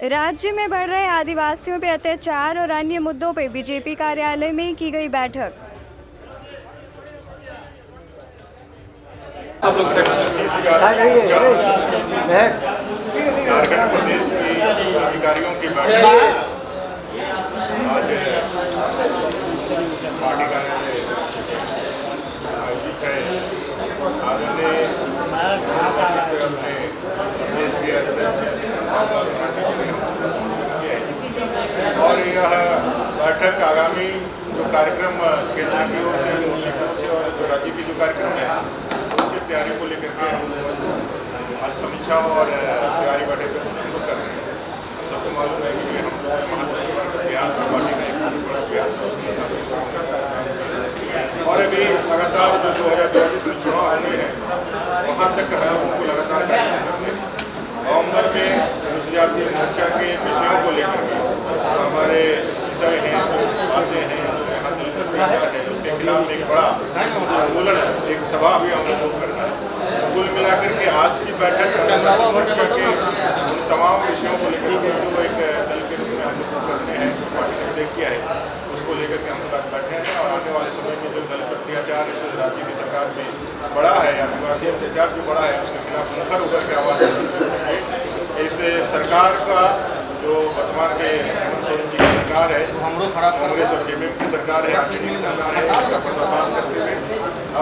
राज्य में बढ़ रहे आदिवासियों पे अत्याचार और अन्य मुद्दों पे बीजेपी कार्यालय में की गई बैठक। झारखंड प्रदेश की अधिकारियों की बैठक आज पार्टी कार्यालय आयोजित है। आदरणीय अपने प्रदेश के अध्यक्ष और यह बैठक आगामी जो कार्यक्रम केंद्र की ओर से और जो राज्य की जो कार्यक्रम है उसकी तैयारी को लेकर के आज समीक्षा और तैयारी बैठक हम लोग कर रहे हैं। सबको मालूम है कि हम बिहार पार्टी का एक बड़ा बिहार और अभी लगातार जो 2024 में चुनाव होने हैं वहाँ तक हम लोगों को लगातार कार्यक्रम करते हैं। नवंबर में अनुसूचित जाति मोर्चा के विषयों को लेकर के हमारे विषय हैं, बातें हैं, यहाँ दलित अत्याचार है, उसके खिलाफ एक बड़ा आंदोलन है, एक सभा भी हम लोगों को करना है। कुल मिलाकर के आज की बैठक अनुसूचित मोर्चा के उन तमाम विषयों को लेकर के जो एक दल के रूप में हम लोग करने हैं, पार्टी ने तय किया है, उसको लेकर के हम लोग आज बैठे हैं। और आने वाले समय में जो दलित अत्याचार इस राज्य की सरकार में बड़ा है, आदिवासी अत्याचार जो बड़ा है, उसके खिलाफ मुखर होकर के आवाज़ इस सरकार का जो वर्तमान के हेमंत सोरेन जी की सरकार है, कांग्रेस और जेएमएम की सरकार है, आरजेडी की सरकार है, इसका पर्दाफाश करते हुए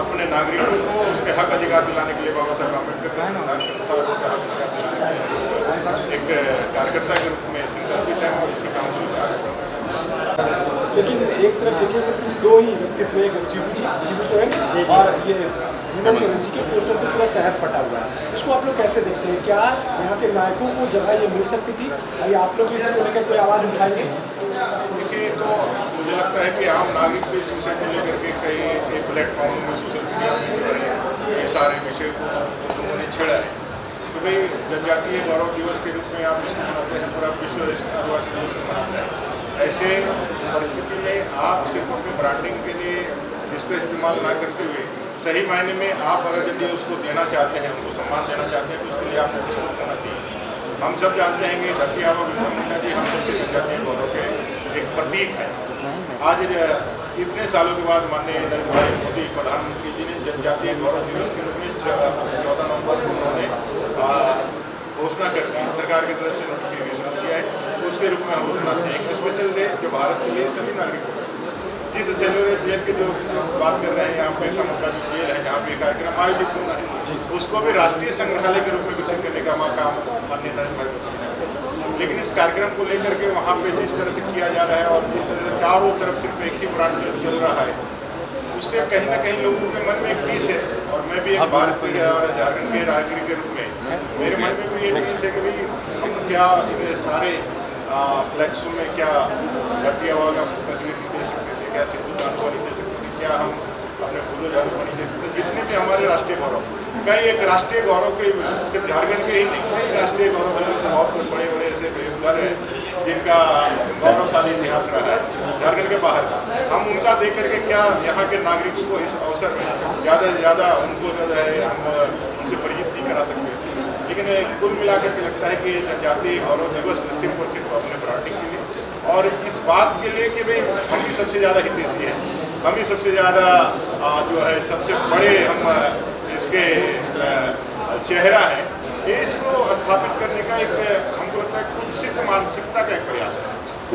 अपने नागरिकों को उसके हक अधिकार दिलाने के लिए बाबा साहब अम्बेडकर के संविधान के अनुसार उनका हक अधिकार दिलाने के लिए एक कार्यकर्ता के रूप में संकल्पित है और इसी काम को लेकिन एक तरफ देखिए तो दो ही व्यक्तित्व, एक शिबू सोरेन और ये हेमंत सोरेन जी के पोस्टर से पूरा शहर पटा हुआ है। इसको आप लोग कैसे देखते हैं? क्या यहाँ के नायकों को जगह ये मिल सकती थी? अभी आप लोग भी इसको लेकर कोई आवाज़ उठाएंगे? देखिए, तो मुझे लगता है कि आम नागरिक भी इस विषय को लेकर के कई प्लेटफॉर्म में सोशल मीडिया में ये सारे विषय को लोगों ने छेड़ा है। तो भाई जनजातीय गौरव दिवस के रूप में आप इसको मनाते हैं, पूरा विश्व आदिवासी दिवस को मनाता है। ऐसे परिस्थिति में आप सिर्फ अपनी ब्रांडिंग के लिए इसका इस्तेमाल ना करते हुए सही मायने में आप अगर यदि उसको देना चाहते हैं, उनको सम्मान देना चाहते हैं, तो उसके लिए आपको प्रस्तुत होना चाहिए। हम सब जानते हैं कि धरती आबा बिरसा मुंडा जी हम सबके जनजातीय गौरव के एक प्रतीक है। आज इतने सालों के बाद माननीय नरेंद्र भाई मोदी प्रधानमंत्री जी ने जनजातीय गौरव दिवस के रूप में 14 नवंबर को उन्होंने घोषणा करके सरकार की तरफ से नोटिफिकेशन किया है, उसके रूप में हम लोग मनाते हैं एक स्पेशल डे जो भारत के लिए सभी नागरिकों जिस सेलुलर जेल की जो बात कर रहे हैं, यहाँ पे समुद्र जो जेल है जहाँ पे कार्यक्रम आयोजित होना है, उसको भी राष्ट्रीय संग्रहालय के रूप में विकसित करने का काम माननीय नरेंद्र भाई मोदी ने किया। लेकिन इस कार्यक्रम को लेकर के वहाँ पे जिस तरह से किया जा रहा है और जिस तरह से चारों तरफ सिर्फ एक ही ब्रांड चल रहा है, उससे कहीं ना कहीं लोगों के मन में एक पीस है। और मैं भी एक भारत के और झारखंड के नागरिक के रूप में मेरे मन में भी ये पीस है कि भाई हम क्या इन सारे फ्लैक्स में क्या धरती आबा का तस्वीर नहीं दे सकते थे, क्या सिद्धू कानून नहीं दे सकते थे, क्या हम अपने फूलो झाड़ू नहीं दे सकते, जितने भी हमारे राष्ट्रीय गौरव कई एक राष्ट्रीय गौरव के सिर्फ झारखंड के ही नहीं, कई राष्ट्रीय गौरव बहुत बड़े बड़े ऐसे घर हैं जिनका गौरवशाली इतिहास रहा है झारखंड के बाहर। हम उनका देख करके क्या यहाँ के नागरिकों को इस अवसर में ज़्यादा से ज़्यादा उनको जो है हम उनसे परिचित नहीं करा सकते। लेकिन कुल मिलाकर के लगता है कि जनजातीय गौरव दिवस सिर्फ और सिर्फ अपने ब्रांडिंग के लिए और इस बात के लिए कि भाई हम ही सबसे ज़्यादा हितैषी हैं, हम ही सबसे ज़्यादा जो है सबसे बड़े हम इसके चेहरा हैं, ये इसको स्थापित करने का एक हमको लगता है कुत्सित मानसिकता का एक प्रयास है।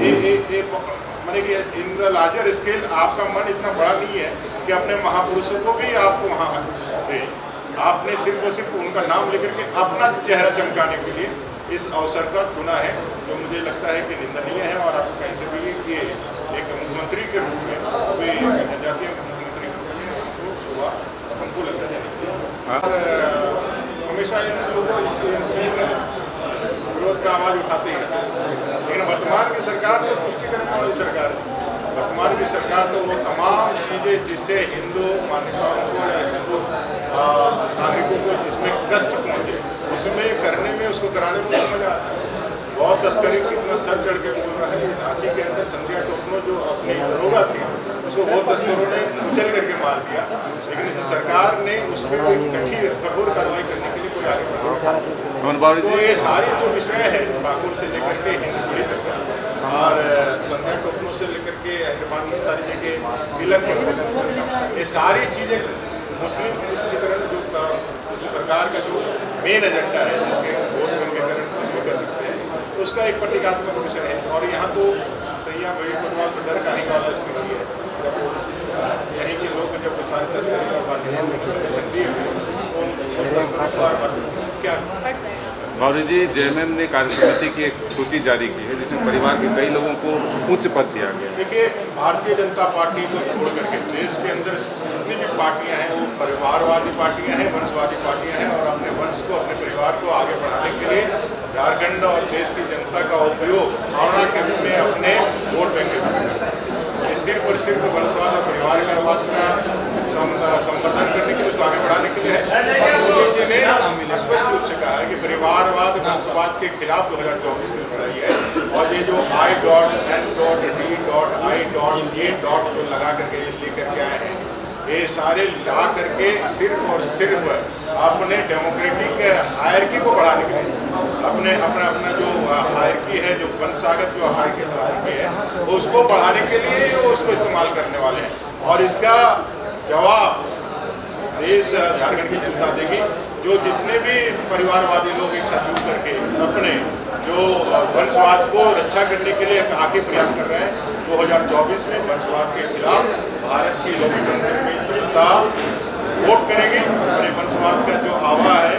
ये माने कि इन द लार्जर स्केल आपका मन इतना बड़ा नहीं है कि अपने महापुरुषों को भी आप वहाँ दें। आपने सिर्फ और सिर्फ उनका नाम लेकर के अपना चेहरा चमकाने के लिए इस अवसर का चुना है, जो मुझे लगता है कि निंदनीय है। और आप कहीं से भी ये एक मुख्यमंत्री के रूप में वे जनजातीय मुख्यमंत्री के रूप में हमको शोभा हमको लगता है। और हमेशा इन लोगों इन चीज़ का विरोध का आवाज़ उठाते ही रहते, लेकिन वर्तमान की सरकार तो पुष्टि करने वाली सरकार है। वर्तमान की सरकार तो वो तमाम चीज़ें जिससे हिंदू मान्यताओं को या हिंदू नागरिकों को जिसमें कष्ट पहुँचे उसमें करने में उसको कराने में मजा आता है। बहुत तस्करी कितना सर चढ़ के बोल रहा है। रांची के अंदर संध्या टोकनो जो अपनी दरोगा थी उसको गो तस्करों ने कुचल करके मार दिया, लेकिन इस सरकार ने उस पर कोई कठोर कार्रवाई करने के लिए कोई आगे बढ़ा। तो ये सारी जो विषय है पाकुड़ से लेकर के हिंदुपुरी तक और संध्या टोकनों से लेकर के हैदराबाद की सारी जगह तिलक, ये सारी चीज़ें मुस्लिम तुष्टिकरण जो सरकार का जो मेन एजेंडा है, जिसके वोट बैंक के कारण कुछ भी कर सकते हैं, उसका एक प्रतीकात्मक विषय है। और यहाँ तो सैया भाई कोतवाल तो डर का ही वाला स्थिति है, जब यहीं के लोग जब सारी तस्करी का बात ठंडी है क्या। गौरी जी, जेएमएम ने कार्यसमिति की एक सूची जारी की है जिसमें परिवार के कई लोगों को उच्च पद दिया गया। देखिए, भारतीय जनता पार्टी को छोड़ करके देश के अंदर जितनी भी पार्टियां हैं वो परिवारवादी पार्टियां हैं, वंशवादी पार्टियां हैं, और अपने वंश को, अपने परिवार को आगे बढ़ाने के लिए झारखंड और देश की जनता का उपयोग भावना के रूप में अपने वोट बैंक के रूप में सिर्फ और सिर्फ वंशवाद और परिवारवाद का संवर्धन करने के लिए, उसको आगे बढ़ाने के लिए है। और मोदी जी ने स्पष्ट रूप से कहा है कि परिवारवाद वंशवाद के खिलाफ 2024 की लड़ाई है, और ये जो I.N.D.I.A. जो लगा करके लेकर के आए हैं, ये सारे ला करके सिर्फ और सिर्फ अपने डेमोक्रेटिक हायरकी को बढ़ाने के लिए, अपना जो हायरकी है, जो वंशागत जो हायरकी है, उसको बढ़ाने के लिए वो उसको इस्तेमाल करने वाले हैं। और इसका जवाब देश झारखंड की जनता देगी, जो जितने भी परिवारवादी लोग एक साथ जुट करके अपने जो वंशवाद को रक्षा करने के लिए काफ़ी प्रयास कर रहे हैं। 2024 में वंशवाद के खिलाफ भारत की लोकतंत्र में जनता वोट करेगी, और ये वंशवाद का जो आवा है